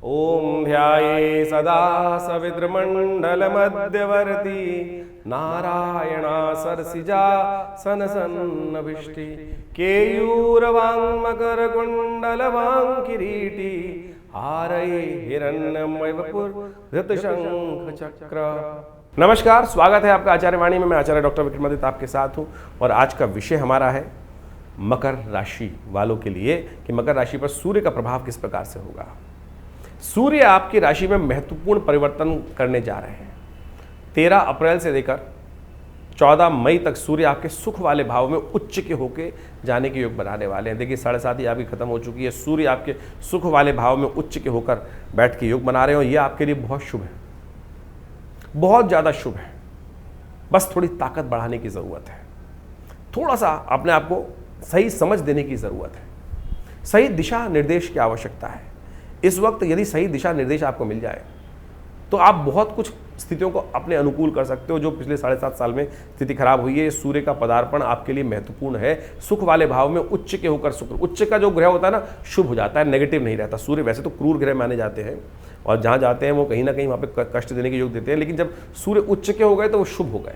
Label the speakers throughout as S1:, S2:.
S1: ओम ध्याये सदा सविद्रमण्डलमध्यवर्ती नारायणा सरसिजा सनसन्नभिष्टि केयूरवाङ्मकरकुण्डलवाङ्किरीटी हारये हिरण्यमयवपुर्धृतशङ्खचक्र। नमस्कार, स्वागत है आपका आचार्य वाणी में। मैं आचार्य डॉक्टर विक्रमादित्य आपके साथ हूँ और आज का विषय हमारा है मकर राशि वालों के लिए कि मकर राशि पर सूर्य का प्रभाव किस प्रकार से होगा। सूर्य आपकी राशि में महत्वपूर्ण परिवर्तन करने जा रहे हैं। 13 अप्रैल से लेकर 14 मई तक सूर्य आपके सुख वाले भाव में उच्च के होके जाने के योग बनाने वाले हैं। देखिए 7:30 आपकी खत्म हो चुकी है। सूर्य आपके सुख वाले भाव में उच्च के होकर बैठ के योग बना रहे हो। यह आपके लिए बहुत शुभ है, बहुत ज़्यादा शुभ है। बस थोड़ी ताकत बढ़ाने की ज़रूरत है, थोड़ा सा अपने आप को सही समझ देने की ज़रूरत है, सही दिशा निर्देश की आवश्यकता है। इस वक्त यदि सही दिशा निर्देश आपको मिल जाए तो आप बहुत कुछ स्थितियों को अपने अनुकूल कर सकते हो। जो पिछले 7.5 साल में स्थिति खराब हुई है, सूर्य का पदार्पण आपके लिए महत्वपूर्ण है। सुख वाले भाव में उच्च के होकर, शुक्र उच्च का जो ग्रह होता है ना, शुभ हो जाता है, नेगेटिव नहीं रहता। सूर्य वैसे तो क्रूर ग्रह माने जाते हैं और जहाँ जाते हैं वो कहीं ना कहीं वहाँ पे कष्ट देने के योग देते हैं, लेकिन जब सूर्य उच्च के हो गए तो वो शुभ हो गए।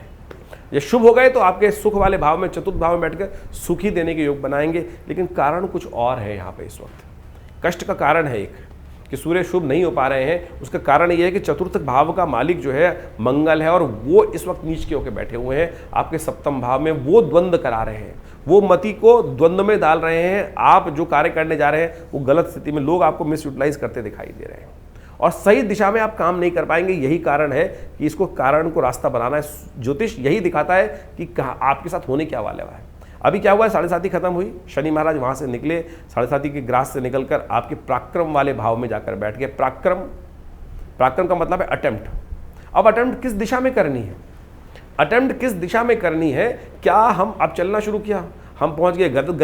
S1: ये शुभ हो गए तो आपके सुख वाले भाव में, चतुर्थ भाव में बैठकर सुखी देने के योग बनाएंगे। लेकिन कारण कुछ और है यहाँ पे। इस वक्त कष्ट का कारण है एक कि सूर्य शुभ नहीं हो पा रहे हैं। उसका कारण ये है कि चतुर्थ भाव का मालिक जो है मंगल है और वो इस वक्त नीच के होकर बैठे हुए हैं आपके सप्तम भाव में। वो द्वंद्व करा रहे हैं, वो मति को द्वंद्व में डाल रहे हैं। आप जो कार्य करने जा रहे हैं वो गलत स्थिति में, लोग आपको मिस यूटिलाइज करते दिखाई दे रहे हैं और सही दिशा में आप काम नहीं कर पाएंगे। यही कारण है कि इसको कारण को रास्ता बनाना है। ज्योतिष यही दिखाता है कि आपके साथ होने क्या वाला है। अभी क्या हुआ है, 7:30 खत्म हुई, शनि महाराज वहां से निकले, 7:30 के ग्रास से निकलकर आपके पराक्रम वाले भाव में जाकर बैठ गए। पराक्रम का मतलब है अटेम्प्ट। अब अटेम्प्ट किस दिशा में करनी है, अटेम्प्ट किस दिशा में करनी है। क्या हम अब चलना शुरू किया, हम पहुंच गए गलत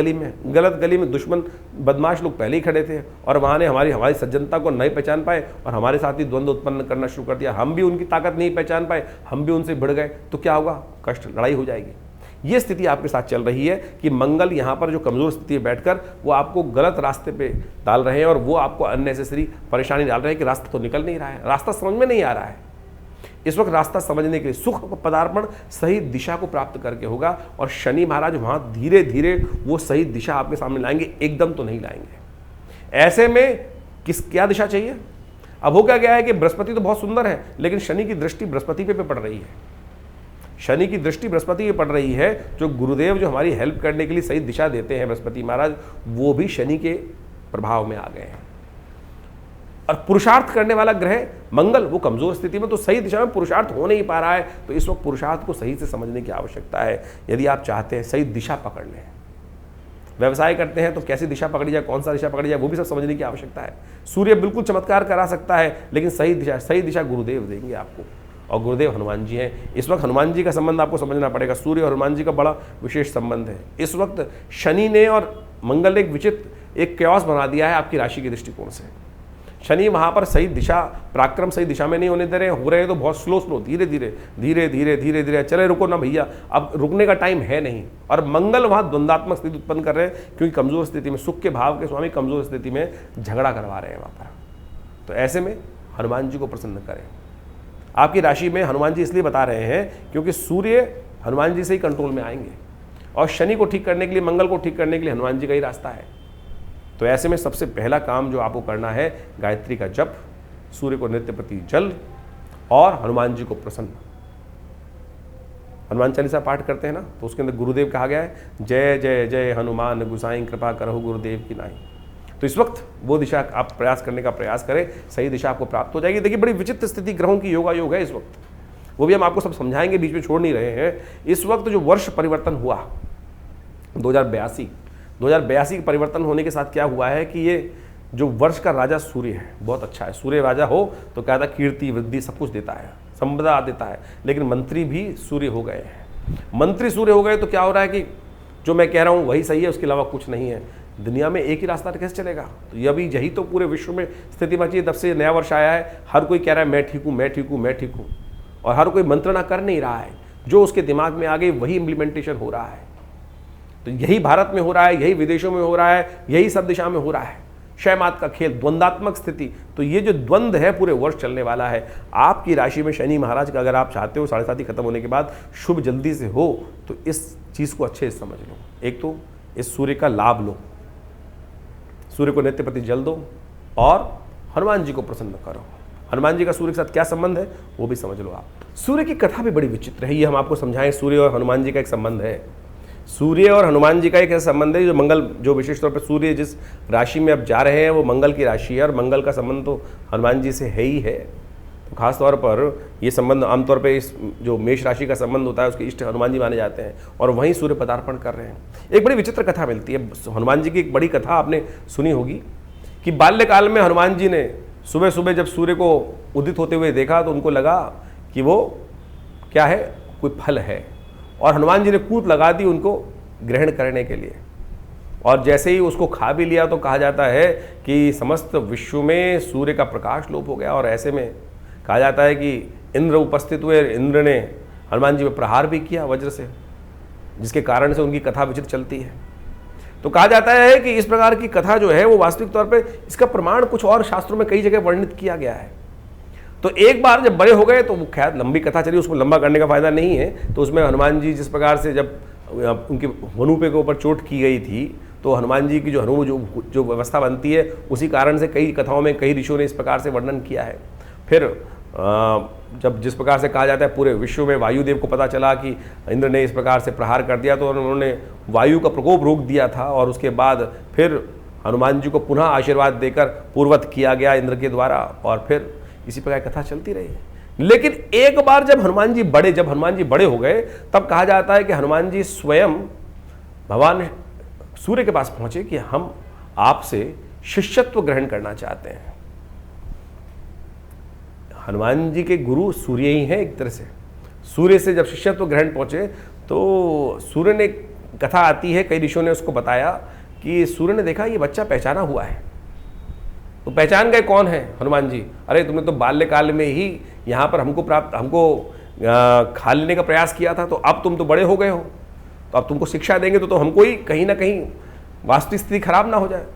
S1: गली में दुश्मन बदमाश लोग पहले ही खड़े थे और वहाँ ने हमारी सज्जनता को नहीं पहचान पाए और हमारे साथ ही द्वंद्व उत्पन्न करना शुरू कर दिया। हम भी उनकी ताकत नहीं पहचान पाए, हम भी उनसे भिड़ गए, तो क्या होगा, कष्ट, लड़ाई हो जाएगी। ये स्थिति आपके साथ चल रही है कि मंगल यहाँ पर जो कमजोर स्थिति है बैठकर वो आपको गलत रास्ते पे डाल रहे हैं और वो आपको अननेसेसरी परेशानी डाल रहे हैं कि रास्ता तो निकल नहीं रहा है, रास्ता समझ में नहीं आ रहा है। इस वक्त रास्ता समझने के लिए सुख पदार्पण सही दिशा को प्राप्त करके होगा और शनि महाराज वहाँ धीरे धीरे वो सही दिशा आपके सामने लाएंगे, एकदम तो नहीं लाएंगे। ऐसे में क्या दिशा चाहिए। अब हो क्या गया है कि बृहस्पति तो बहुत सुंदर है लेकिन शनि की दृष्टि बृहस्पति पे पड़ रही है। शनि की दृष्टि बृहस्पति पे पड़ रही है। जो गुरुदेव जो हमारी हेल्प करने के लिए सही दिशा देते हैं बृहस्पति महाराज, वो भी शनि के प्रभाव में आ गए हैं। और पुरुषार्थ करने वाला ग्रह मंगल वो कमजोर स्थिति में, तो सही दिशा में पुरुषार्थ हो नहीं पा रहा है। तो इस वक्त पुरुषार्थ को सही से समझने की आवश्यकता है। यदि आप चाहते हैं सही दिशा पकड़ लें, व्यवसाय करते हैं तो कैसी दिशा पकड़ी जाए, कौन सा दिशा पकड़ी जाए, वो भी सब समझने की आवश्यकता है। सूर्य बिल्कुल चमत्कार करा सकता है लेकिन सही दिशा गुरुदेव देंगे आपको और गुरुदेव हनुमान जी हैं। इस वक्त हनुमान जी का संबंध आपको समझना पड़ेगा। सूर्य और हनुमान जी का बड़ा विशेष संबंध है। इस वक्त शनि ने और मंगल ने एक विचित्र एक क्योस बना दिया है आपकी राशि के दृष्टिकोण से। शनि वहाँ पर सही दिशा, पराक्रम सही दिशा में नहीं होने दे रहे, हो रहे हैं तो बहुत स्लो, धीरे धीरे चले, रुको ना भैया, अब रुकने का टाइम है नहीं। और मंगल वहाँ द्वंद्वात्मक स्थिति उत्पन्न कर रहे हैं क्योंकि कमजोर स्थिति में, सुख के भाव के स्वामी कमजोर स्थिति में झगड़ा करवा रहे हैं वहाँ पर। तो ऐसे में हनुमान जी को प्रसन्न करें। आपकी राशि में हनुमान जी इसलिए बता रहे हैं क्योंकि सूर्य हनुमान जी से ही कंट्रोल में आएंगे और शनि को ठीक करने के लिए, मंगल को ठीक करने के लिए हनुमान जी का ही रास्ता है। तो ऐसे में सबसे पहला काम जो आपको करना है, गायत्री का जप, सूर्य को नित्य प्रति जल और हनुमान जी को प्रसन्न। हनुमान चालीसा पाठ करते हैं ना, तो उसके अंदर गुरुदेव कहा गया है, जय जय जय हनुमान गुसाई कृपा करहु गुरुदेव की नाई। तो इस वक्त वो दिशा आप प्रयास करने का प्रयास करें, सही दिशा आपको प्राप्त हो जाएगी। देखिए बड़ी विचित्र स्थिति ग्रहों की योग है इस वक्त, वो भी हम आपको सब समझाएंगे, बीच में छोड़ नहीं रहे हैं। इस वक्त जो वर्ष परिवर्तन हुआ 2082 के परिवर्तन होने के साथ क्या हुआ है कि ये जो वर्ष का राजा सूर्य है बहुत अच्छा है। सूर्य राजा हो तो क्या था, कीर्ति वृद्धि सब कुछ देता है, संपदा देता है। लेकिन मंत्री भी सूर्य हो गए हैं। मंत्री सूर्य हो गए तो क्या हो रहा है कि जो मैं कह रहा हूँ वही सही है, उसके अलावा कुछ नहीं है। दुनिया में एक ही रास्ता कैसे चलेगा। तो यही तो पूरे विश्व में स्थिति मची है। तब से नया वर्ष आया है, हर कोई कह रहा है मैं ठीक हूँ और हर कोई मंत्रणा कर नहीं रहा है। जो उसके दिमाग में आ गई वही इम्प्लीमेंटेशन हो रहा है। तो यही भारत में हो रहा है, यही विदेशों में हो रहा है, यही सब दिशा में हो रहा है। शयमात का खेल, द्वंद्वात्मक स्थिति। तो ये जो द्वंद्व है पूरे वर्ष चलने वाला है। आपकी राशि में शनि महाराज का अगर आप चाहते हो 7.5 खत्म होने के बाद शुभ जल्दी से हो, तो इस चीज़ को अच्छे से समझ लो। एक तो इस सूर्य का लाभ लो, सूर्य को नित्यपति जल दो और हनुमान जी को प्रसन्न करो। हनुमान जी का सूर्य के साथ क्या संबंध है वो भी समझ लो आप। सूर्य की कथा भी बड़ी विचित्र है, ये हम आपको समझाएं। सूर्य और हनुमान जी का एक संबंध है, सूर्य और हनुमान जी का एक ऐसा संबंध है जो मंगल, जो विशेष तौर पर सूर्य जिस राशि में अब जा रहे हैं वो मंगल की राशि है और मंगल का संबंध तो हनुमान जी से है ही है। तो खास तौर पर ये संबंध आमतौर पे इस जो मेष राशि का संबंध होता है उसके इष्ट हनुमान जी माने जाते हैं और वहीं सूर्य पदार्पण कर रहे हैं। एक बड़ी विचित्र कथा मिलती है हनुमान जी की। एक बड़ी कथा आपने सुनी होगी कि बाल्यकाल में हनुमान जी ने सुबह सुबह जब सूर्य को उदित होते हुए देखा तो उनको लगा कि वो क्या है, कोई फल है, और हनुमान जी ने कूद लगा दी उनको ग्रहण करने के लिए। और जैसे ही उसको खा भी लिया तो कहा जाता है कि समस्त विश्व में सूर्य का प्रकाश लोप हो गया। और ऐसे में कहा जाता है कि इंद्र उपस्थित हुए, इंद्र ने हनुमान जी पर प्रहार भी किया वज्र से, जिसके कारण से उनकी कथा विचित्र चलती है। तो कहा जाता है कि इस प्रकार की कथा जो है वो वास्तविक तौर पे इसका प्रमाण कुछ और शास्त्रों में कई जगह वर्णित किया गया है। तो एक बार जब बड़े हो गए तो वो खैर लंबी कथा चली, उसको लंबा करने का फायदा नहीं है। तो उसमें हनुमान जी जिस प्रकार से जब उनके हनु पे के ऊपर चोट की गई थी तो हनुमान जी की जो हनु जो व्यवस्था बनती है उसी कारण से कई कथाओं में कई ऋषियों ने इस प्रकार से वर्णन किया है। फिर जब जिस प्रकार से कहा जाता है पूरे विश्व में वायुदेव को पता चला कि इंद्र ने इस प्रकार से प्रहार कर दिया तो उन्होंने वायु का प्रकोप रोक दिया था और उसके बाद फिर हनुमान जी को पुनः आशीर्वाद देकर पूर्वत किया गया इंद्र के द्वारा और फिर इसी प्रकार कथा चलती रही। लेकिन एक बार जब हनुमान जी बड़े हो गए तब कहा जाता है कि हनुमान जी स्वयं भगवान सूर्य के पास पहुंचे कि हम आपसे शिष्यत्व ग्रहण करना चाहते हैं। हनुमान जी के गुरु सूर्य ही हैं एक तरह से। सूर्य से जब शिष्यत्व ग्रहण पहुंचे तो सूर्य ने, कथा आती है कई ऋषियों ने उसको बताया कि सूर्य ने देखा ये बच्चा पहचाना हुआ है। तो पहचान गए कौन है हनुमान जी, अरे तुमने तो बाल्यकाल में ही यहाँ पर हमको खा लेने का प्रयास किया था, तो अब तुम तो बड़े हो गए हो, तो अब तुमको शिक्षा देंगे तो हमको ही कहीं ना कहीं वास्तविक स्थिति खराब ना हो जाए।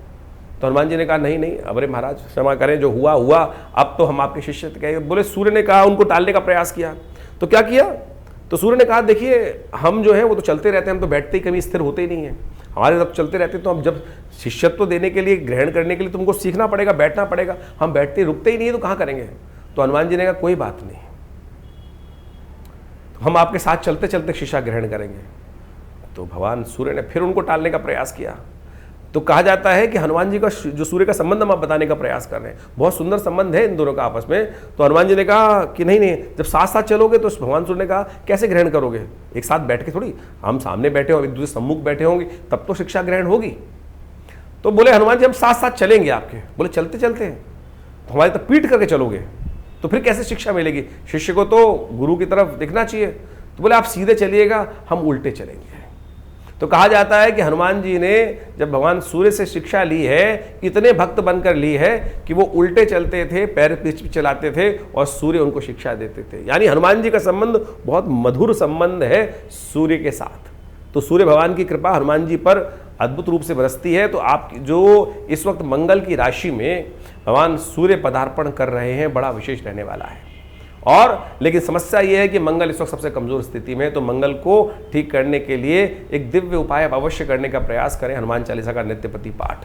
S1: तो हनुमान जी ने कहा नहीं, अरे महाराज क्षमा करें, जो हुआ हुआ, अब तो हम आपके शिष्य थे। बोले सूर्य ने कहा, उनको टालने का प्रयास किया। तो क्या किया, तो सूर्य ने कहा देखिए हम जो है वो तो चलते रहते हैं, हम तो बैठते ही कभी स्थिर होते ही नहीं है, हमारे जब चलते रहते हैं। तो हम जब शिष्यत्व देने के लिए, ग्रहण करने के लिए तुमको सीखना पड़ेगा, बैठना पड़ेगा, हम बैठते रुकते ही नहीं है तो कहाँ करेंगे। तो हनुमान जी ने कहा कोई बात नहीं, तो हम आपके साथ चलते चलते शिक्षा ग्रहण करेंगे। तो भगवान सूर्य ने फिर उनको टालने का प्रयास किया। तो कहा जाता है कि हनुमान जी का जो सूर्य का संबंध हम आप बताने का प्रयास कर रहे हैं, बहुत सुंदर संबंध है इन दोनों का आपस में। तो हनुमान जी ने कहा कि नहीं, जब साथ साथ चलोगे तो भगवान सूर्य ने कहा कैसे ग्रहण करोगे, एक साथ बैठ के थोड़ी, हम सामने बैठे हो, एक दूसरे सम्मुख बैठे होंगे तब तो शिक्षा ग्रहण होगी। तो बोले हनुमान जी हम साथ साथ चलेंगे आपके। बोले चलते चलते तो हमारी तो पीठ करके चलोगे तो फिर कैसे शिक्षा मिलेगी, शिष्य को तो गुरु की तरफ दिखना चाहिए। तो बोले आप सीधे चलिएगा, हम उल्टे चलेंगे। तो कहा जाता है कि हनुमान जी ने जब भगवान सूर्य से शिक्षा ली है, इतने भक्त बनकर ली है कि वो उल्टे चलते थे, पैर पीछे चलाते थे और सूर्य उनको शिक्षा देते थे। यानी हनुमान जी का संबंध बहुत मधुर संबंध है सूर्य के साथ। तो सूर्य भगवान की कृपा हनुमान जी पर अद्भुत रूप से बरसती है। तो आप जो इस वक्त मंगल की राशि में भगवान सूर्य पदार्पण कर रहे हैं, बड़ा विशेष रहने वाला है। और लेकिन समस्या यह है कि मंगल इस वक्त सबसे कमजोर स्थिति में, तो मंगल को ठीक करने के लिए एक दिव्य उपाय आप अवश्य करने का प्रयास करें, हनुमान चालीसा का नित्यपति पाठ।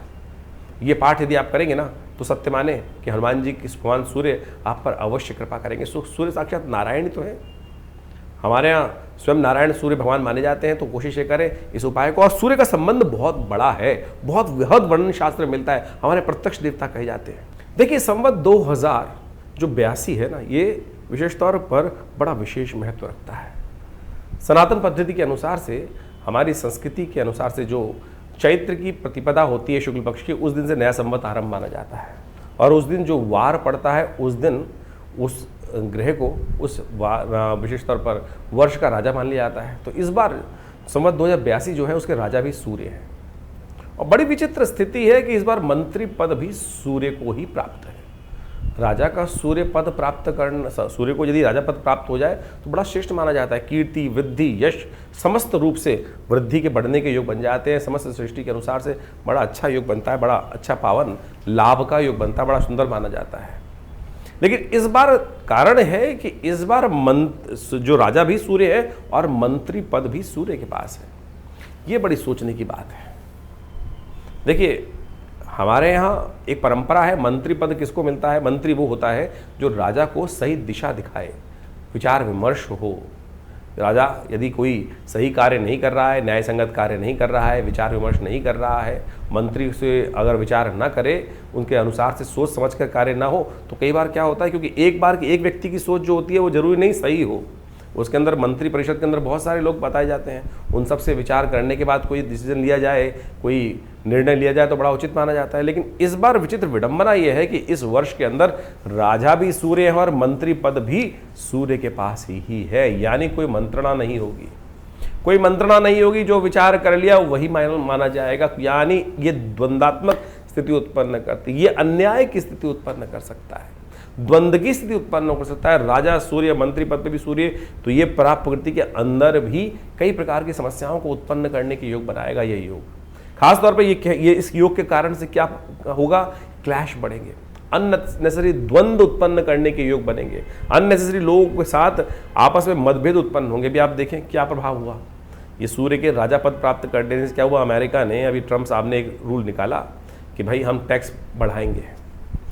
S1: ये पाठ यदि आप करेंगे ना तो सत्य माने कि हनुमान जी की भगवान सूर्य आप पर अवश्य कृपा करेंगे। सूर्य साक्षात नारायण ही तो है, हमारे यहाँ स्वयं नारायण सूर्य भगवान माने जाते हैं। तो कोशिश ये करें इस उपाय को। और सूर्य का संबंध बहुत बड़ा है, बहुत वृहद वर्णन शास्त्र मिलता है, हमारे प्रत्यक्ष देवता कहे जाते हैं। देखिए संवत 2082 है ना, ये विशेष तौर पर बड़ा विशेष महत्व रखता है। सनातन पद्धति के अनुसार से, हमारी संस्कृति के अनुसार से जो चैत्र की प्रतिपदा होती है शुक्ल पक्ष की, उस दिन से नया संवत आरंभ माना जाता है। और उस दिन जो वार पड़ता है उस दिन उस ग्रह को उस विशेष तौर पर वर्ष का राजा मान लिया जाता है। तो इस बार संवत 2082 जो है उसके राजा भी सूर्य है। और बड़ी विचित्र स्थिति है कि इस बार मंत्री पद भी सूर्य को ही प्राप्त है। राजा का सूर्य पद प्राप्त करना, सूर्य को यदि राजा पद प्राप्त हो जाए तो बड़ा श्रेष्ठ माना जाता है। कीर्ति, वृद्धि, यश समस्त रूप से वृद्धि के बढ़ने के योग बन जाते हैं। समस्त सृष्टि के अनुसार से बड़ा अच्छा योग बनता है, बड़ा अच्छा पावन लाभ का योग बनता है, बड़ा सुंदर माना जाता है। लेकिन इस बार कारण है कि इस बार जो राजा भी सूर्य है और मंत्री पद भी सूर्य के पास है। ये बड़ी सोचने की बात है। देखिए, हमारे यहाँ एक परंपरा है, मंत्री पद किसको मिलता है? मंत्री वो होता है जो राजा को सही दिशा दिखाए, विचार विमर्श हो। राजा यदि कोई सही कार्य नहीं कर रहा है, न्याय संगत कार्य नहीं कर रहा है, विचार विमर्श नहीं कर रहा है, मंत्री से अगर विचार ना करे, उनके अनुसार से सोच समझ कर कार्य ना हो, तो कई बार क्या होता है, क्योंकि एक बार की एक व्यक्ति की सोच जो होती है वो जरूरी नहीं सही हो, उसके अंदर मंत्री परिषद के अंदर बहुत सारे लोग बताए जाते हैं। उन सब से विचार करने के बाद कोई डिसीजन लिया जाए, कोई निर्णय लिया जाए तो बड़ा उचित माना जाता है। लेकिन इस बार विचित्र विडंबना यह है कि इस वर्ष के अंदर राजा भी सूर्य है और मंत्री पद भी सूर्य के पास ही है। यानी कोई मंत्रणा नहीं होगी, कोई मंत्रणा नहीं होगी। जो विचार कर लिया वही माना जाएगा। यानी ये द्वंद्वात्मक स्थिति उत्पन्न करती, ये अन्याय की स्थिति उत्पन्न कर सकता है, द्वंद्व की स्थिति उत्पन्न कर सकता है। राजा सूर्य, मंत्री पद पे भी सूर्य, तो ये पराप प्रकृति के अंदर भी कई प्रकार की समस्याओं को उत्पन्न करने के योग बनाएगा ये योग। खास तौर पे ये इस योग के कारण से क्या होगा? क्लैश बढ़ेंगे, अननेसेसरी द्वंद्व उत्पन्न करने के योग बनेंगे, अननेसेसरी लोगों के साथ आपस में मतभेद उत्पन्न होंगे। भी आप देखें क्या प्रभाव हुआ ये सूर्य के राजा पद प्राप्त करने से। क्या हुआ? अमेरिका ने, अभी ट्रंप साहब ने एक रूल निकाला कि भाई हम टैक्स बढ़ाएंगे,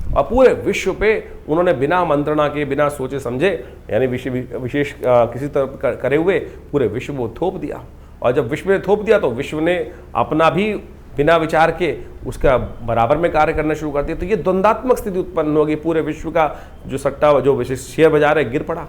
S1: और पूरे विश्व पे उन्होंने बिना मंत्रणा के, बिना सोचे समझे, यानी विशेष किसी तरह करे हुए पूरे विश्व को थोप दिया। और जब विश्व ने थोप दिया तो विश्व ने अपना भी बिना विचार के उसका बराबर में कार्य करना शुरू कर दिया। तो ये द्वंद्वात्मक स्थिति उत्पन्न होगी। पूरे विश्व का जो सट्टा, जो विशेष शेयर बाजार है, गिर पड़ा।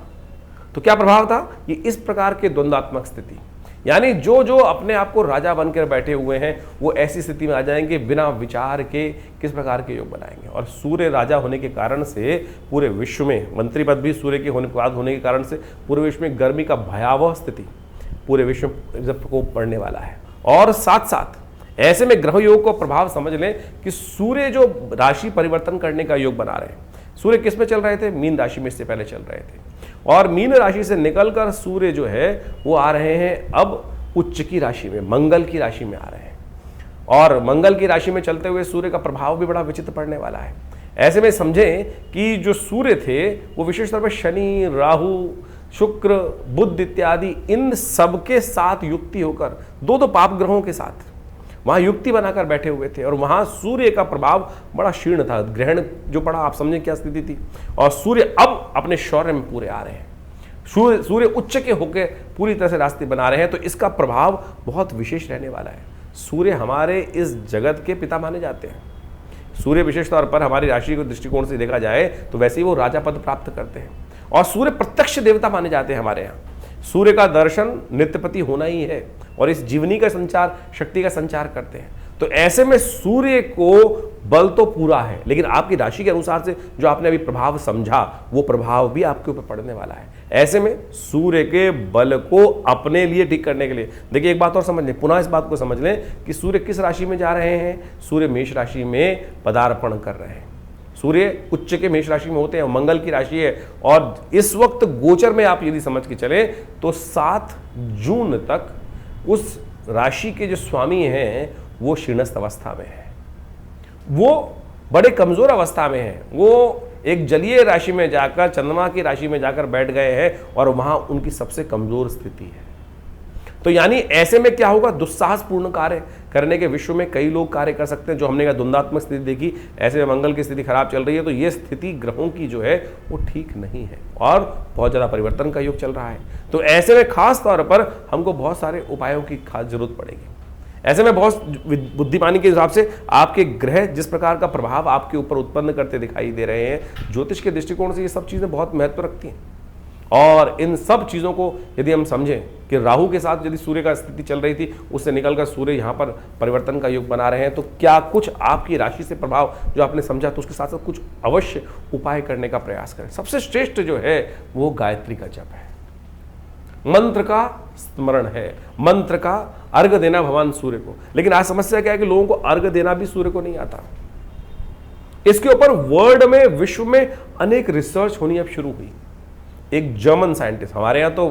S1: तो क्या प्रभाव था? ये इस प्रकार के द्वंद्वात्मक स्थिति, यानी जो जो अपने आप को राजा बनकर बैठे हुए हैं वो ऐसी स्थिति में आ जाएंगे, बिना विचार के किस प्रकार के योग बनाएंगे। और सूर्य राजा होने के कारण से पूरे विश्व में, मंत्री पद भी सूर्य के होने के कारण से पूरे विश्व में गर्मी का भयावह स्थिति पूरे विश्व में प्रकोप पड़ने वाला है। और साथ साथ ऐसे में ग्रह योग को प्रभाव समझ लें कि सूर्य जो राशि परिवर्तन करने का योग बना रहे हैं, सूर्य किस में चल रहे थे? मीन राशि में इससे पहले चल रहे थे, और मीन राशि से निकलकर सूर्य जो है वो आ रहे हैं अब उच्च की राशि में, मंगल की राशि में आ रहे हैं। और मंगल की राशि में चलते हुए सूर्य का प्रभाव भी बड़ा विचित्र पड़ने वाला है। ऐसे में समझें कि जो सूर्य थे वो विशेष तौर पर शनि, राहु, शुक्र, बुध इत्यादि इन सबके साथ युक्ति होकर, दो पाप ग्रहों के साथ वहां युक्ति बनाकर बैठे हुए थे, और वहां सूर्य का प्रभाव बड़ा क्षीण था। ग्रहण जो पड़ा, आप समझें क्या स्थिति थी। और सूर्य अब अपने शौर्य में पूरे आ रहे हैं, सूर्य उच्च के होकर पूरी तरह से रास्ते बना रहे हैं। तो इसका प्रभाव बहुत विशेष रहने वाला है। सूर्य हमारे इस जगत के पिता माने जाते हैं। सूर्य विशेष तौर पर हमारी राशि के दृष्टिकोण से देखा जाए तो वैसे ही वो राजा पद प्राप्त करते हैं, और सूर्य प्रत्यक्ष देवता माने जाते हैं हमारे यहाँ। सूर्य का दर्शन नित्यपति होना ही है, और इस जीवनी का संचार, शक्ति का संचार करते हैं। तो ऐसे में सूर्य को बल तो पूरा है, लेकिन आपकी राशि के अनुसार से जो आपने अभी प्रभाव समझा वो प्रभाव भी आपके ऊपर पड़ने वाला है। ऐसे में सूर्य के बल को अपने लिए ठीक करने के लिए, देखिए एक बात और समझ लें, पुनः इस बात को समझ लें कि सूर्य किस राशि में जा रहे हैं? सूर्य मेष राशि में पदार्पण कर रहे हैं। सूर्य उच्च के मेष राशि में होते हैं, मंगल की राशि है, और इस वक्त गोचर में आप यदि समझ के चले तो 7 जून तक उस राशि के जो स्वामी हैं वो शीर्णस्थ अवस्था में है, वो बड़े कमजोर अवस्था में है। वो एक जलीय राशि में जाकर, चंद्रमा की राशि में जाकर बैठ गए हैं, और वहां उनकी सबसे कमजोर स्थिति है। तो यानी ऐसे में क्या होगा? दुस्साहसपूर्ण कार्य करने के विश्व में कई लोग कार्य कर सकते हैं। जो हमने कहा द्वंद्वात्मक स्थिति देखी, ऐसे में मंगल की स्थिति खराब चल रही है, तो ये स्थिति ग्रहों की जो है वो ठीक नहीं है, और बहुत ज़्यादा परिवर्तन का योग चल रहा है। तो ऐसे में खास तौर पर हमको बहुत सारे उपायों की खास जरूरत पड़ेगी। ऐसे में बहुत बुद्धिमानी के हिसाब से आपके ग्रह जिस प्रकार का प्रभाव आपके ऊपर उत्पन्न करते दिखाई दे रहे हैं, ज्योतिष के दृष्टिकोण से ये सब चीज़ें बहुत महत्व रखती हैं। और इन सब चीज़ों को यदि हम समझें कि राहु के साथ यदि सूर्य का स्थिति चल रही थी, उससे निकलकर सूर्य यहाँ पर परिवर्तन का योग बना रहे हैं, तो क्या कुछ आपकी राशि से प्रभाव जो आपने समझा, तो उसके साथ साथ कुछ अवश्य उपाय करने का प्रयास करें। सबसे श्रेष्ठ जो है वो गायत्री का जप है, मंत्र का स्मरण है, मंत्र का अर्घ देना भगवान सूर्य को। लेकिन आज समस्या क्या है कि लोगों को अर्घ देना भी सूर्य को नहीं आता। इसके ऊपर वर्ल्ड में, विश्व में अनेक रिसर्च होनी अब शुरू हुई। एक जर्मन साइंटिस्ट, हमारे यहाँ तो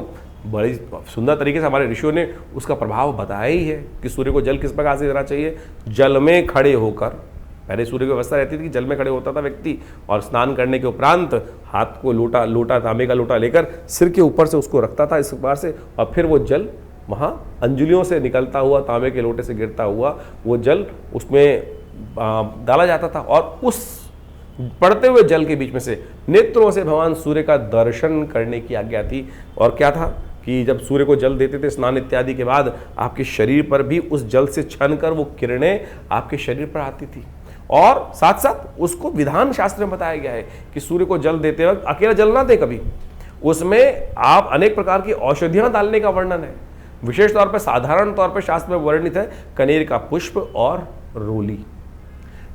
S1: बड़ी सुंदर तरीके से हमारे ऋषियों ने उसका प्रभाव बताया ही है कि सूर्य को जल किस प्रकार से देना चाहिए। जल में खड़े होकर, पहले सूर्य की व्यवस्था रहती थी कि जल में खड़े होता था व्यक्ति और स्नान करने के उपरांत हाथ को लोटा तांबे का लोटा लेकर सिर के ऊपर से उसको रखता था इस प्रकार से, और फिर वो जल वहाँ अंजुलियों से निकलता हुआ, तांबे के लोटे से गिरता हुआ वो जल उसमें डाला जाता था, और उस पड़ते हुए जल के बीच में से नेत्रों से भगवान सूर्य का दर्शन करने की आज्ञा थी। और क्या था कि जब सूर्य को जल देते थे स्नान इत्यादि के बाद, आपके शरीर पर भी उस जल से छन कर वो किरणें आपके शरीर पर आती थी। और साथ साथ उसको विधान शास्त्र में बताया गया है कि सूर्य को जल देते वक्त अकेला जल ना दे कभी, उसमें आप अनेक प्रकार की औषधियां डालने का वर्णन है। विशेष तौर पर, साधारण तौर पर शास्त्र में वर्णित है कनेर का पुष्प और रोली।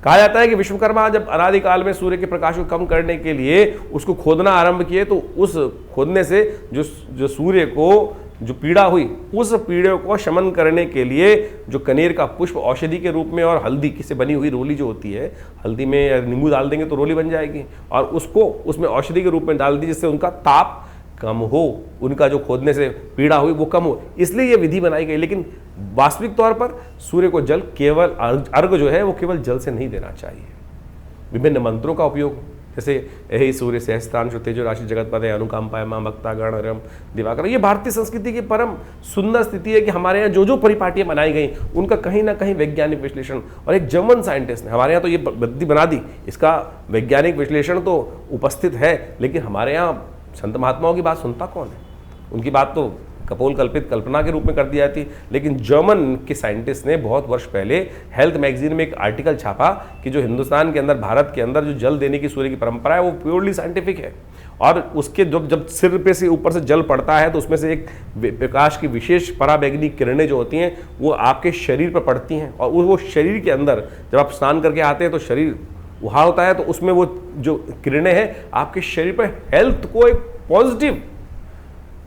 S1: कहा जाता है कि विश्वकर्मा जब अनादिकाल में सूर्य के प्रकाश को कम करने के लिए उसको खोदना आरंभ किए, तो उस खोदने से जो सूर्य को जो पीड़ा हुई, उस पीड़े को शमन करने के लिए जो कनेर का पुष्प औषधि के रूप में और हल्दी की से बनी हुई रोली जो होती है, हल्दी में नींबू डाल देंगे तो रोली बन जाएगी, और उसको उसमें औषधि के रूप में डाल दी जिससे उनका ताप कम हो, उनका जो खोदने से पीड़ा हुई वो कम हो, इसलिए ये विधि बनाई गई। लेकिन वास्तविक तौर पर सूर्य को जल केवल अर्घ जो है वो केवल जल से नहीं देना चाहिए। विभिन्न मंत्रों का उपयोग, जैसे यही सूर्य सहस्त्रांशु तेजो राशि जगतपते अनुकंपाय मां भक्ता गण रम दिवाकर, ये भारतीय संस्कृति की परम सुंदर स्थिति है कि हमारे यहाँ जो जो परिपाटियां बनाई गई उनका कहीं ना कहीं वैज्ञानिक विश्लेषण, और एक जर्मन साइंटिस्ट ने हमारे यहाँ तो ये विधि बना दी, इसका वैज्ञानिक विश्लेषण तो उपस्थित है, लेकिन हमारे यहाँ संत महात्माओं की बात सुनता कौन है? उनकी बात तो कपोल कल्पित कल्पना के रूप में कर दी जाती। लेकिन जर्मन के साइंटिस्ट ने बहुत वर्ष पहले हेल्थ मैगजीन में एक आर्टिकल छापा कि जो हिंदुस्तान के अंदर, भारत के अंदर जो जल देने की सूर्य की परंपरा है वो प्योरली साइंटिफिक है, और उसके जब सिर पे से ऊपर से जल पड़ता है तो उसमें से एक प्रकाश की विशेष पराबैंगनी किरणें जो होती हैं वो आपके शरीर पर पड़ती हैं, और वो शरीर के अंदर जब आप स्नान करके आते हैं तो शरीर वहाँ होता है, तो उसमें वो जो किरणें हैं आपके शरीर पर हेल्थ को एक पॉजिटिव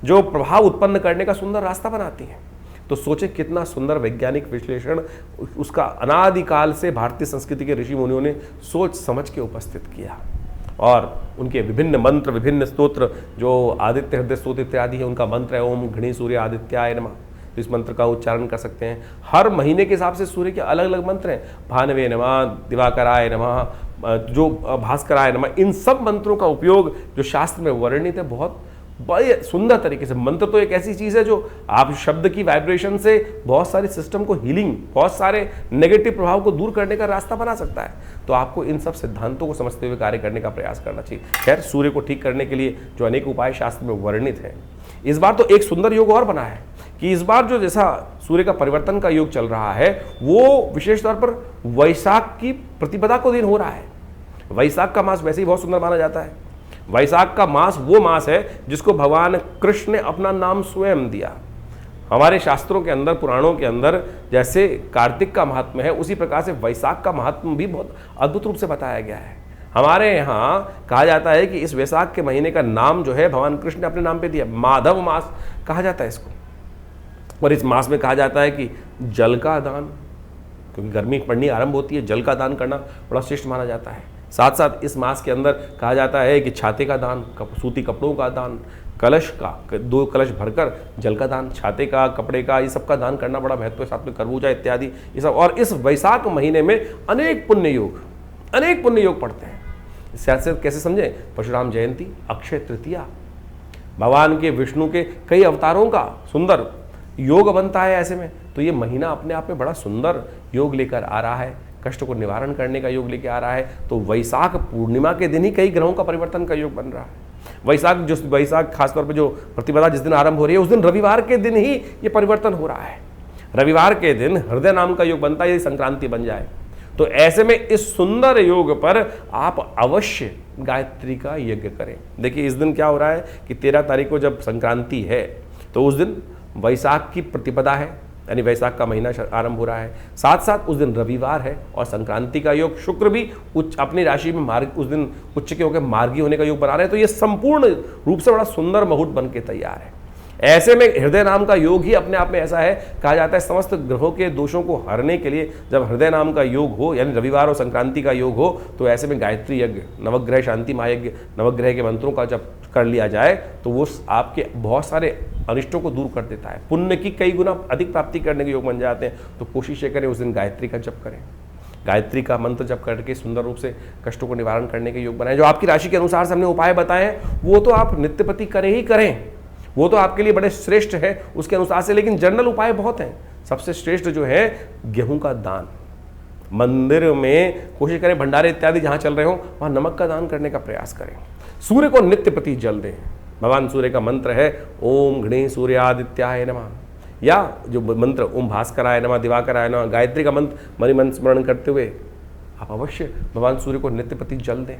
S1: जो प्रभाव उत्पन्न करने का सुंदर रास्ता बनाती हैं। तो सोचे कितना सुंदर वैज्ञानिक विश्लेषण उसका अनादिकाल से भारतीय संस्कृति के ऋषि मुनियों ने सोच समझ के उपस्थित किया, और उनके विभिन्न मंत्र, विभिन्न स्तोत्र, जो आदित्य हृदय स्तोत्र इत्यादि है, उनका मंत्र है ओम घृणी सूर्य आदित्याय नमः। तो इस मंत्र का उच्चारण कर सकते हैं। हर महीने के हिसाब से सूर्य के अलग अलग मंत्र हैं, भानवे नमः, दिवाकराय नमः, जो भास्कराय नमः, इन सब मंत्रों का उपयोग जो शास्त्र में वर्णित है बहुत बड़े सुंदर तरीके से। मंत्र तो एक ऐसी चीज़ है जो आप शब्द की वाइब्रेशन से बहुत सारे सिस्टम को हीलिंग, बहुत सारे नेगेटिव प्रभाव को दूर करने का रास्ता बना सकता है। तो आपको इन सब सिद्धांतों को समझते हुए कार्य करने का प्रयास करना चाहिए। खैर, सूर्य को ठीक करने के लिए जो अनेक उपाय शास्त्र में वर्णित हैं, इस बार तो एक सुंदर योग और बना है कि इस बार जो जैसा सूर्य का परिवर्तन का योग चल रहा है वो विशेष तौर पर वैशाख की प्रतिपदा को दिन हो रहा है। वैशाख का मास वैसे ही बहुत सुंदर माना जाता है। वैशाख का मास वो मास है जिसको भगवान कृष्ण ने अपना नाम स्वयं दिया। हमारे शास्त्रों के अंदर, पुराणों के अंदर जैसे कार्तिक का महात्म है, उसी प्रकार से वैशाख का महात्म भी बहुत अद्भुत रूप से बताया गया है। हमारे यहाँ कहा जाता है कि इस वैशाख के महीने का नाम जो है भगवान कृष्ण ने अपने नाम पे दिया, माधव मास कहा जाता है इसको। और इस मास में कहा जाता है कि जल का दान, क्योंकि गर्मी पड़नी आरंभ होती है, जल का दान करना बड़ा श्रेष्ठ माना जाता है। साथ साथ इस मास के अंदर कहा जाता है कि छाते का दान, सूती कपड़ों का दान, कलश का 2 कलश भरकर जल का दान, छाते का, कपड़े का, ये सब का दान करना बड़ा महत्व है। साथ में खरबूजा इत्यादि ये सब। और इस वैशाख महीने में अनेक पुण्य योग पड़ते हैं। इससे कैसे समझें? परशुराम जयंती, अक्षय तृतीया, भगवान के विष्णु के कई अवतारों का सुंदर योग बनता है। ऐसे में तो ये महीना अपने आप में बड़ा सुंदर योग लेकर आ रहा है, कष्ट को निवारण करने का योग लेके आ रहा है। तो वैशाख पूर्णिमा के दिन ही कई ग्रहों का परिवर्तन का योग बन रहा है। वैशाख खासतौर पर जो प्रतिपदा जिस दिन आरंभ हो रही है उस दिन रविवार के दिन ही ये परिवर्तन हो रहा है। रविवार के दिन हृदय नाम का योग बनता है, यदि संक्रांति बन जाए तो। ऐसे में इस सुंदर योग पर आप अवश्य गायत्री का यज्ञ करें। देखिए इस दिन क्या हो रहा है कि 13 तारीख को जब संक्रांति है तो उस दिन वैशाख की प्रतिपदा है, यानी वैशाख का महीना आरंभ हो रहा है। साथ साथ उस दिन रविवार है और संक्रांति का योग, शुक्र भी उच्च अपनी राशि में मार्ग उस दिन उच्च के होकर मार्गी होने का योग बना रहे हैं। तो ये संपूर्ण रूप से बड़ा सुंदर मुहूर्त बन के तैयार है। ऐसे में हृदय नाम का योग ही अपने आप में ऐसा है, कहा जाता है समस्त ग्रहों के दोषों को हरने के लिए जब हृदय नाम का योग हो, यानी रविवार और संक्रांति का योग हो, तो ऐसे में गायत्री यज्ञ, नवग्रह शांति महायज्ञ, नवग्रह के मंत्रों का जब कर लिया जाए तो वो आपके बहुत सारे अनिष्टों को दूर कर देता है, पुण्य की कई गुना अधिक प्राप्ति करने के योग बन जाते हैं। तो कोशिश ये करें उस दिन गायत्री का जप करें, गायत्री का मंत्र जप करके सुंदर रूप से कष्टों को निवारण करने के योग बनाएं। जो आपकी राशि के अनुसार से हमने उपाय बताए हैं वो तो आप नित्यपति करें ही करें, वो तो आपके लिए बड़े श्रेष्ठ है उसके अनुसार से, लेकिन जनरल उपाय बहुत हैं। सबसे श्रेष्ठ जो है गेहूं का दान, मंदिर में कोशिश करें भंडारे इत्यादि जहां चल रहे हो वहां नमक का दान करने का प्रयास करें। सूर्य को नित्यपति जल दें, भगवान सूर्य का मंत्र है ओम घृणी सूर्यादित्याय नमः, या जो मंत्र ओम भास्कराय नमः, दिवाकराय नमः, गायत्री का मंत्र मन स्मरण करते हुए आप अवश्य भगवान सूर्य को नित्यपति जल दें,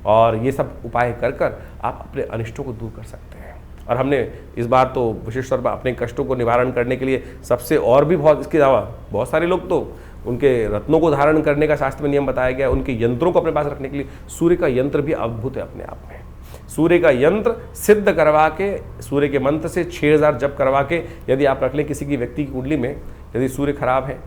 S1: और ये सब उपाय कर कर आप अपने अनिष्टों को दूर कर सकते हैं। और हमने इस बार तो विशेष तौर पर अपने कष्टों को निवारण करने के लिए सबसे और भी बहुत, इसके अलावा बहुत सारे लोग तो उनके रत्नों को धारण करने का शास्त्र में नियम बताया गया, उनके यंत्रों को अपने पास रखने के लिए सूर्य का यंत्र भी अद्भुत है अपने आप में। सूर्य का यंत्र सिद्ध करवा के, सूर्य के मंत्र से 6000 जप करवा के यदि आप रख लें किसी की व्यक्ति की कुंडली में, यदि सूर्य खराब है,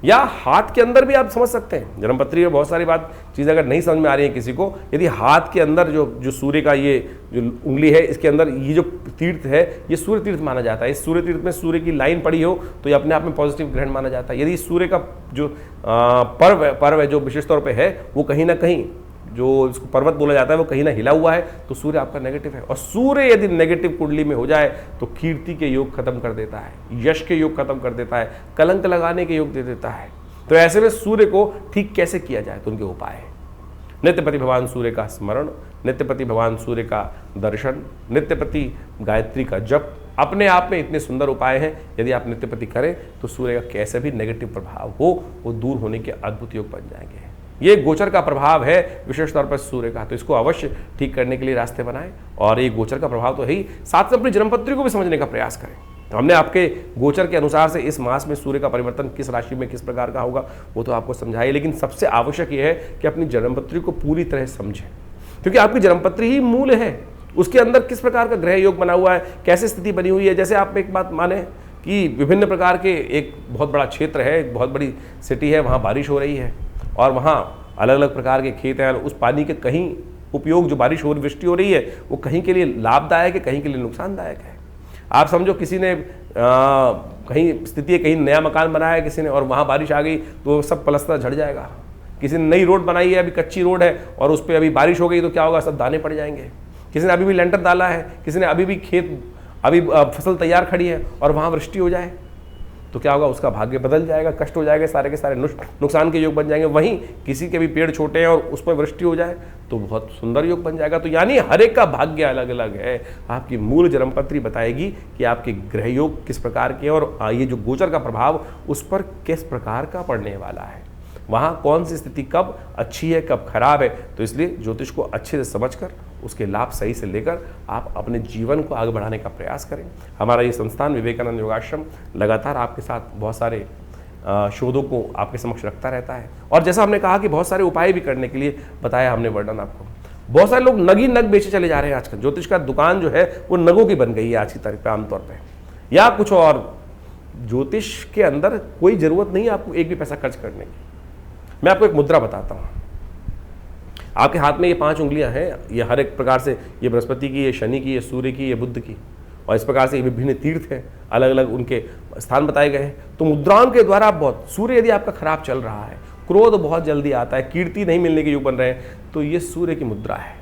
S1: या हाथ के अंदर भी आप समझ सकते हैं। जन्मपत्री में बहुत सारी बात चीज़ अगर नहीं समझ में आ रही है किसी को, यदि हाथ के अंदर जो सूर्य का ये जो उंगली है इसके अंदर ये जो तीर्थ है ये सूर्य तीर्थ माना जाता है। इस सूर्य तीर्थ में सूर्य की लाइन पड़ी हो तो ये अपने आप में पॉजिटिव ग्रहण माना जाता है। यदि सूर्य का जो पर्व है जो विशेष तौर पर है वो कहीं ना कहीं जो इसको पर्वत बोला जाता है वो कहीं ना हिला हुआ है तो सूर्य आपका नेगेटिव है। और सूर्य यदि नेगेटिव कुंडली में हो जाए तो कीर्ति के योग खत्म कर देता है, यश के योग खत्म कर देता है, कलंक लगाने के योग दे देता है। तो ऐसे में सूर्य को ठीक कैसे किया जाए तो उनके उपाय है नित्यपति भगवान सूर्य का स्मरण, नित्यपति भगवान सूर्य का दर्शन, नित्यपति गायत्री का जप, अपने आप में इतने सुंदर उपाय हैं। यदि आप नित्यपति करें तो सूर्य का कैसे भी नेगेटिव प्रभाव हो वो दूर होने के अद्भुत योग बन जाएंगे। ये गोचर का प्रभाव है विशेष तौर पर सूर्य का, तो इसको अवश्य ठीक करने के लिए रास्ते बनाएं। और ये गोचर का प्रभाव तो है ही, साथ में अपनी जन्मपत्री को भी समझने का प्रयास करें। तो हमने आपके गोचर के अनुसार से इस मास में सूर्य का परिवर्तन किस राशि में किस प्रकार का होगा वो तो आपको समझाइए, लेकिन सबसे आवश्यक ये है कि अपनी जन्मपत्री को पूरी तरह समझें, क्योंकि आपकी जन्मपत्री ही मूल है। उसके अंदर किस प्रकार का ग्रह योग बना हुआ है, कैसे स्थिति बनी हुई है। जैसे आप एक बात माने कि विभिन्न प्रकार के एक बहुत बड़ा क्षेत्र है, एक बहुत बड़ी सिटी है, वहाँ बारिश हो रही है और वहाँ अलग अलग प्रकार के खेत हैं, उस पानी के कहीं उपयोग जो बारिश हो रही, वृष्टि हो रही है, वो कहीं के लिए लाभदायक है, कहीं के लिए नुकसानदायक है। आप समझो किसी ने कहीं स्थिति है, कहीं नया मकान बनाया किसी ने और वहाँ बारिश आ गई तो सब पलस्तर झड़ जाएगा। किसी ने नई रोड बनाई है, अभी कच्ची रोड है और उस पर अभी बारिश हो गई तो क्या होगा, सब दाने पड़ जाएंगे। किसी ने अभी भी लेंटर डाला है, किसी ने अभी भी खेत, अभी फसल तैयार खड़ी है और वहाँ वृष्टि हो जाए तो क्या होगा, उसका भाग्य बदल जाएगा, कष्ट हो जाएगा, सारे के सारे नुकसान के योग बन जाएंगे। वहीं किसी के भी पेड़ छोटे हैं और उस पर वृष्टि हो जाए तो बहुत सुंदर योग बन जाएगा। तो यानी हर एक का भाग्य अलग अलग है। आपकी मूल जन्मपत्री बताएगी कि आपके ग्रह योग किस प्रकार के और ये जो गोचर का प्रभाव उस पर किस प्रकार का पड़ने वाला है, वहाँ कौन सी स्थिति कब अच्छी है कब खराब है। तो इसलिए ज्योतिष को अच्छे से समझकर उसके लाभ सही से लेकर आप अपने जीवन को आगे बढ़ाने का प्रयास करें। हमारा ये संस्थान विवेकानंद योगाश्रम लगातार आपके साथ बहुत सारे शोधों को आपके समक्ष रखता रहता है। और जैसा हमने कहा कि बहुत सारे उपाय भी करने के लिए बताया हमने वर्णन आपको। बहुत सारे लोग नग ही नग बेचे चले जा रहे हैं आजकल। ज्योतिष का दुकान जो है वो नगों की बन गई है आज की तारीख पर आमतौर पर, या कुछ और। ज्योतिष के अंदर कोई ज़रूरत नहीं है आपको एक भी पैसा खर्च करने की। मैं आपको एक मुद्रा बताता हूँ। आपके हाथ में ये 5 उंगलियां हैं, ये हर एक प्रकार से, ये बृहस्पति की, ये शनि की, ये सूर्य की, ये बुध की, और इस प्रकार से ये विभिन्न तीर्थ हैं, अलग अलग उनके स्थान बताए गए हैं। तो मुद्राओं के द्वारा आप बहुत, सूर्य यदि आपका खराब चल रहा है, क्रोध बहुत जल्दी आता है, कीर्ति नहीं मिलने के योग बन रहे हैं, तो ये सूर्य की मुद्रा है।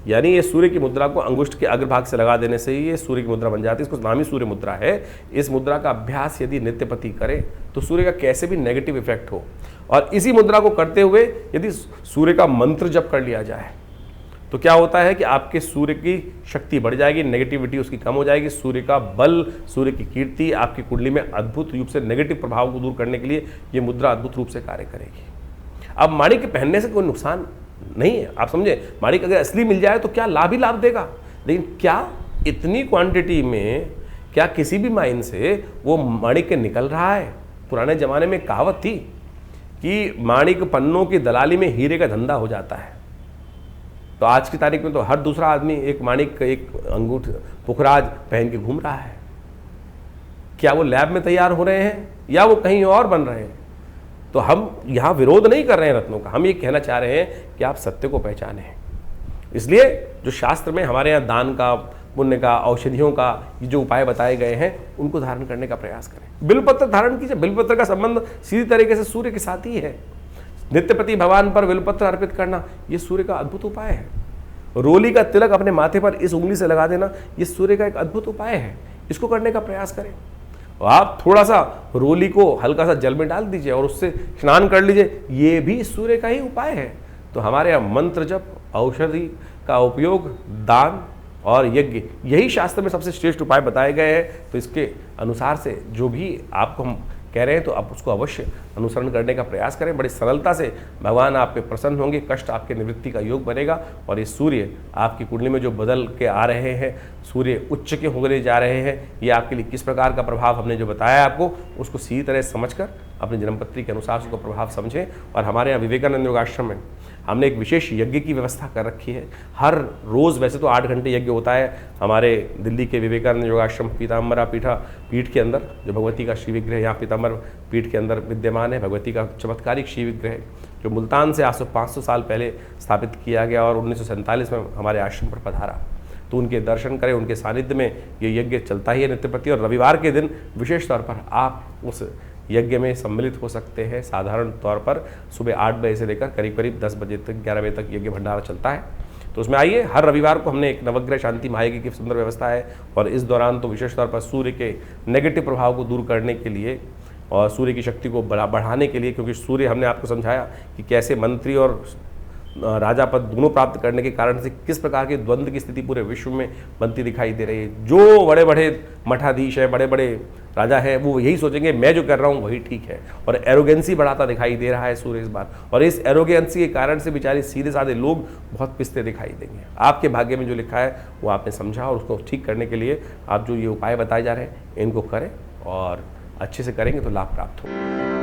S1: यानी ये सूर्य की मुद्रा को अंगुष्ठ के अग्रभाग से लगा देने से ही ये सूर्य की मुद्रा बन जाती है। इसको नाम ही सूर्य मुद्रा है। इस मुद्रा का अभ्यास यदि नित्यपति करे तो सूर्य का कैसे भी नेगेटिव इफेक्ट हो, और इसी मुद्रा को करते हुए यदि सूर्य का मंत्र जप कर लिया जाए तो क्या होता है कि आपके सूर्य की शक्ति बढ़ जाएगी, नेगेटिविटी उसकी कम हो जाएगी। सूर्य का बल, सूर्य की कीर्ति आपकी कुंडली में अद्भुत रूप से नेगेटिव प्रभाव को दूर करने के लिए ये मुद्रा अद्भुत रूप से कार्य करेगी। अब माणिक पहनने से कोई नुकसान नहीं है, आप समझे। माणिक अगर असली मिल जाए तो क्या लाभ ही लाभ देगा, लेकिन क्या इतनी क्वांटिटी में क्या किसी भी माइन से वो माणिक निकल रहा है। पुराने जमाने में कहावत थी कि माणिक पन्नों की दलाली में हीरे का धंधा हो जाता है। तो आज की तारीख में तो हर दूसरा आदमी एक माणिक, एक अंगूठ, पुखराज पहन के घूम रहा है। क्या वो लैब में तैयार हो रहे हैं या वो कहीं और बन रहे हैं? तो हम यहाँ विरोध नहीं कर रहे हैं रत्नों का, हम ये कहना चाह रहे हैं कि आप सत्य को पहचानें। इसलिए जो शास्त्र में हमारे यहाँ दान का, पुण्य का, औषधियों का ये जो उपाय बताए गए हैं उनको धारण करने का प्रयास करें। बिल्वपत्र धारण कीजिए। बिल्वपत्र का संबंध सीधी तरीके से सूर्य के साथ ही है। नित्यपति भगवान पर बिल्वपत्र अर्पित करना ये सूर्य का अद्भुत उपाय है। रोली का तिलक अपने माथे पर इस उंगली से लगा देना ये सूर्य का एक अद्भुत उपाय है। इसको करने का प्रयास करें। आप थोड़ा सा रोली को हल्का सा जल में डाल दीजिए और उससे स्नान कर लीजिए, ये भी सूर्य का ही उपाय है। तो हमारे यहाँ मंत्र जप, औषधि का उपयोग, दान और यज्ञ, यही शास्त्र में सबसे श्रेष्ठ उपाय बताए गए हैं। तो इसके अनुसार से जो भी आपको हम कह रहे हैं तो आप उसको अवश्य अनुसरण करने का प्रयास करें। बड़ी सरलता से भगवान आप पे प्रसन्न होंगे, कष्ट आपके निवृत्ति का योग बनेगा। और ये सूर्य आपकी कुंडली में जो बदल के आ रहे हैं, सूर्य उच्च के होने जा रहे हैं, ये आपके लिए किस प्रकार का प्रभाव हमने जो बताया आपको, उसको सीधी तरह समझकर अपनी जन्मपत्री के अनुसार उसको प्रभाव समझें। और हमारे यहाँ विवेकानंद योगाश्रम में हमने एक विशेष यज्ञ की व्यवस्था कर रखी है। हर रोज़ वैसे तो 8 घंटे यज्ञ होता है हमारे दिल्ली के विवेकानंद योगाश्रम पीताम्बरा पीठ के अंदर, जो भगवती का श्री विग्रह यहाँ पीताम्बर पीठ के अंदर विद्यमान है। भगवती का चमत्कारिक श्री विग्रह जो मुल्तान से आज से 500 साल पहले स्थापित किया गया और 1947 में हमारे आश्रम पर पधारा। तो उनके दर्शन करें, उनके सानिध्य में ये यज्ञ चलता ही है नित्यप्रति। और रविवार के दिन विशेष तौर पर आप उस यज्ञ में सम्मिलित हो सकते हैं। साधारण तौर पर सुबह 8 बजे से लेकर करीब करीब 10 बजे तक, 11 बजे तक यज्ञ भंडारा चलता है। तो उसमें आइए। हर रविवार को हमने एक नवग्रह शांति महायज्ञ की सुंदर व्यवस्था है। और इस दौरान तो विशेष तौर पर सूर्य के नेगेटिव प्रभाव को दूर करने के लिए और सूर्य की शक्ति को बढ़ाने के लिए, क्योंकि सूर्य, हमने आपको समझाया कि कैसे मंत्री और राजा पद दोनों प्राप्त करने के कारण से किस प्रकार के द्वंद्व की स्थिति पूरे विश्व में बनती दिखाई दे रही है। जो बड़े बड़े मठाधीश हैं, बड़े बड़े राजा हैं, वो यही सोचेंगे मैं जो कर रहा हूँ वही ठीक है। और एरोगेंसी बढ़ाता दिखाई दे रहा है सूर्य इस बार। और इस एरोगेंसी के कारण से बेचारे सीधे साधे लोग बहुत पिसते दिखाई देंगे। आपके भाग्य में जो लिखा है वो आपने समझा, और उसको ठीक करने के लिए आप जो ये उपाय बताए जा रहे हैं इनको करें और अच्छे से करेंगे तो लाभ प्राप्त होगा।